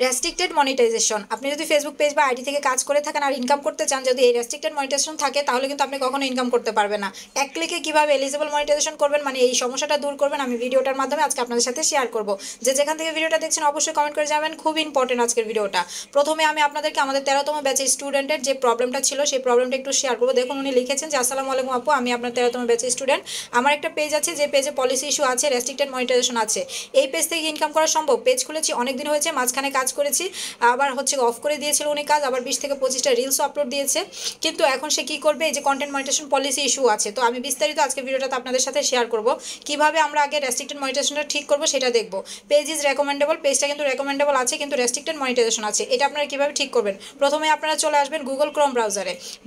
Restricted monetization. আপনি যদি Facebook page বা আইডি থেকে কাজ করে থাকেন আর ইনকাম করতে চান, যদি এই রেস্ট্রিক্টেড মনিটাইজেশন থাকে তাহলে কিন্তু আপনি কখনো ইনকাম করতে পারবেন না। এক ক্লিকে কিভাবে এলিজিবল মনিটাইজেশন করবেন, মানে এই সমস্যাটা দূর করবেন, আমি ভিডিওটার মাধ্যমে আজকে আপনাদের সাথে শেয়ার করব। যে যেখান থেকে ভিডিওটা দেখছেন অবশ্যই কমেন্ট করে যাবেন, খুব ইম্পর্টেন্ট আজকের ভিডিওটা। প্রথমে আমি আপনাদেরকে আমাদের 13তম ব্যাচের স্টুডেন্টের যে প্রবলেমটা ছিল সেই প্রবলেমটা একটু শেয়ার করবো। দেখুন উনি লিখেছেন যে আসসালামু আলাইকুম আপু, আমি আপনার 13তম ব্যাচের স্টুডেন্ট। আমার একটা পেজ আছে, যে পেজে পলিসি ইস্যু আছে, রেস্ট্রিক্টেড মনিটাইজেশন আছে। এই পেজ থেকে ইনকাম করা সম্ভব? পেজ খুলেছি অনেকদিন হয়েছে, মাঝখানে কাজ করেছি, আবার অফ করে দিয়েছিল উনি কাজ, আবার 20 থেকে 25টা রিলসও আপলোড দিয়েছে। কিন্তু এখন সে কি করবে, এই যে কন্টেন্ট মনিটাইজেশন পলিসি ইস্যু আছে। তো আমি বিস্তারিত আজকে ভিডিওটাতে আপনাদের সাথে শেয়ার করব কিভাবে আমরা আগে রেস্ট্রিক্টেড মনিটাইজেশনটা ঠিক করব সেটা দেখব। পেজ ইজ রেকমেন্ডেবল, পেজটা কিন্তু রেকমেন্ডেবল আছে কিন্তু রেস্ট্রিক্টেড মনিটাইজেশন আছে, এটা আপনারা কিভাবে ঠিক করবেন? প্রথমে আপনারা চলে আসবেন গুগল ক্রোম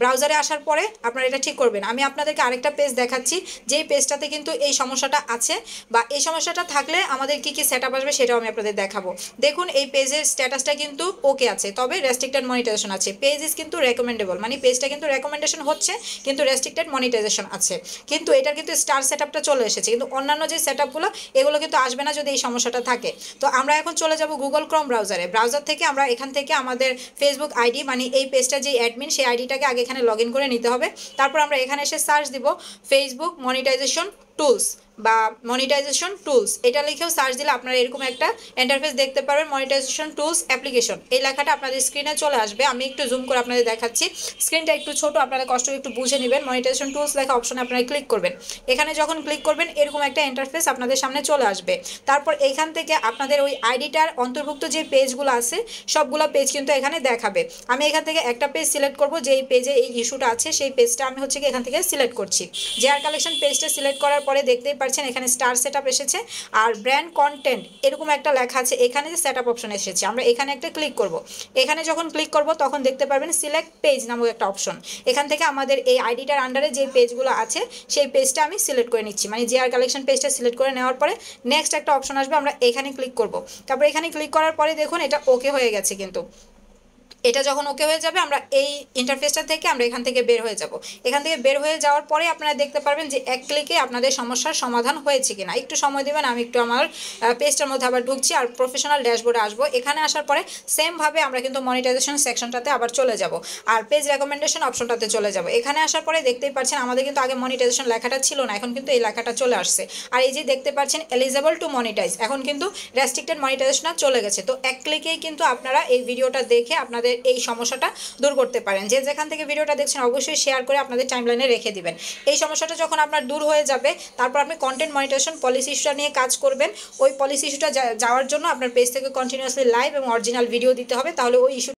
ব্রাউজারে আসার পরে আপনারা এটা ঠিক করবেন। আমি আপনাদেরকে আরেকটা পেজ দেখাচ্ছি, যেই পেজটাতে কিন্তু এই সমস্যাটা আছে, বা এই সমস্যাটা থাকলে আমাদের কি কি সেটআপ আসবে সেটাও আমি আপনাদের দেখাবো। দেখুন এই পেজের স্ট্যাটাসটা কিন্তু ওকে আছে, তবে রেস্ট্রিক্টেড মনিটাইজেশন আছে। পেজ ইজ কিন্তু রেকমেন্ডেবল, মানে পেজটা কিন্তু রেকমেন্ডেশন হচ্ছে কিন্তু রেস্ট্রিক্টেড মনিটাইজেশন আছে। কিন্তু এটার কিন্তু স্টার সেটআপটা চলে এসেছে, কিন্তু অন্যান্য যে সেটআপগুলো এগুলো কিন্তু আসবে না যদি এই সমস্যাটা থাকে। তো আমরা এখন চলে যাব গুগল ক্রোম ব্রাউজার থেকে আমরা এখান থেকে আমাদের ফেসবুক আইডি, মানে এই পেজটা যে অ্যাডমিন সেই আইডিটাকে আগে এখানে লগ ইন করে নিতে হবে। তারপর আমরা এখানে এসে সার্চ দিব ফেসবুক মনিটাইজেশন টুলস বা মনিটাইজেশন টুলস, এটা লিখেও সার্চ দিলে আপনারা এরকম একটা ইন্টারফেস দেখতে পারবেন, মনিটাইজেশন টুলস অ্যাপ্লিকেশন। এই লেখাটা আপনাদের স্ক্রিনে চলে আসবে, আমি একটু জুম করে আপনাদের দেখাচ্ছি, স্ক্রিনটা একটু ছোট, আপনারা কষ্ট একটু বুঝে নেবেন। মনিটাইজেশন টুলস লেখা অপশনে আপনারা ক্লিক করবেন। এখানে যখন ক্লিক করবেন এরকম একটা ইন্টারফেস আপনাদের সামনে চলে আসবে। তারপর এখান থেকে আপনাদের ওই আইডিটার অন্তর্ভুক্ত যে পেজগুলো আছে সবগুলো পেজ কিন্তু এখানে দেখাবে। আমি এখান থেকে একটা পেজ সিলেক্ট করব, যেই পেজে এই ইস্যুটা আছে সেই পেজটা আমি হচ্ছে কি এখান থেকে সিলেক্ট করছি। জেআর কালেকশন পেজটা সিলেক্ট করার পরে দেখতেই পাচ্ছেন এখানে স্টার সেটআপ এসেছে আর ব্র্যান্ড কন্টেন্ট এরকম একটা লেখা আছে, এখানে যে সেটআপ অপশন এসেছে আমরা এখানে একটা ক্লিক করব। এখানে যখন ক্লিক করব তখন দেখতে পারবেন সিলেক্ট পেজ নামক একটা অপশন। এখান থেকে আমাদের এই আইডিটার আন্ডারে যে পেজগুলো আছে সেই পেজটা আমি সিলেক্ট করে নিচ্ছি, মানে জেআর কালেকশন পেজটা সিলেক্ট করে নেওয়ার পরে নেক্সট একটা অপশন আসবে, আমরা এখানে ক্লিক করব। তারপর এখানে ক্লিক করার পরে দেখুন এটা ওকে হয়ে গেছে। কিন্তু এটা যখন ওকে হয়ে যাবে আমরা এই ইন্টারফেসটা থেকে আমরা এখান থেকে বের হয়ে যাব। এখান থেকে বের হয়ে যাওয়ার পরে আপনারা দেখতে পারবেন যে এক ক্লিকে আপনাদের সমস্যার সমাধান হয়েছে কিনা। একটু সময় দেবেন, আমি একটু আমার পেজটার মধ্যে আবার ঢুকছি আর প্রফেশনাল ড্যাশবোর্ডে আসবো। এখানে আসার পরে সেমভাবে আমরা কিন্তু মনিটাইজেশন সেকশনটাতে আবার চলে যাব আর পেজ রেকমেন্ডেশন অপশনটাতে চলে যাব। এখানে আসার পরে দেখতেই পাচ্ছেন আমাদের কিন্তু আগে মনিটাইজেশন লেখাটা ছিল না, এখন কিন্তু এই লেখাটা চলে আসছে। আর এই যে দেখতে পাচ্ছেন এলিজেবল টু মনিটাইজ, এখন কিন্তু রেস্ট্রিক্টেড মনিটাইজেশন চলে গেছে। তো এক ক্লিকেই কিন্তু আপনারা এই ভিডিওটা দেখে আপনাদের এই সমস্যাটা দূর করতে পারেন। যে যেখান থেকে ভিডিওটা দেখছেন অবশ্যই শেয়ার করে আপনাদের টাইমলাইনে রেখে দিবেন। এই সমস্যাটা যখন আপনার দূর হয়ে যাবে তারপর আপনি কন্টেন্ট মনিটাইজেশন পলিসি ইস্যুটা নিয়ে কাজ করবেন। ওই পলিসি ইস্যুটা যাওয়ার জন্য আপনার পেজ থেকে কন্টিনিউয়াসলি লাইভ এবং অরিজিনাল ভিডিও দিতে হবে, তাহলে ওই ইস্যু